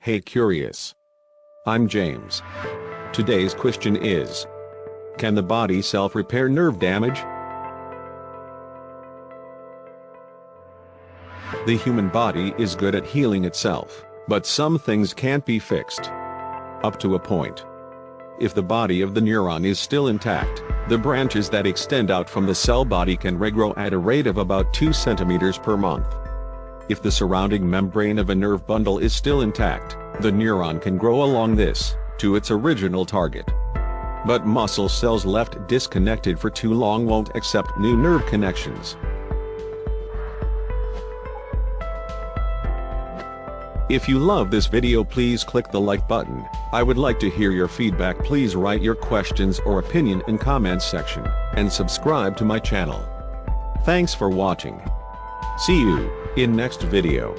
Hey Curious. I'm James. Today's question is: can the body self-repair nerve damage? The human body is good at healing itself, but some things can't be fixed. Up to a point. If the body of the neuron is still intact, the branches that extend out from the cell body can regrow at a rate of about 2 centimeters per month. If the surrounding membrane of a nerve bundle is still intact, the neuron can grow along this, to its original target. But muscle cells left disconnected for too long won't accept new nerve connections. If you love this video, please click the like button. I would like to hear your feedback. Please write your questions or opinion in comments section, and subscribe to my channel. Thanks for watching. See you in next video.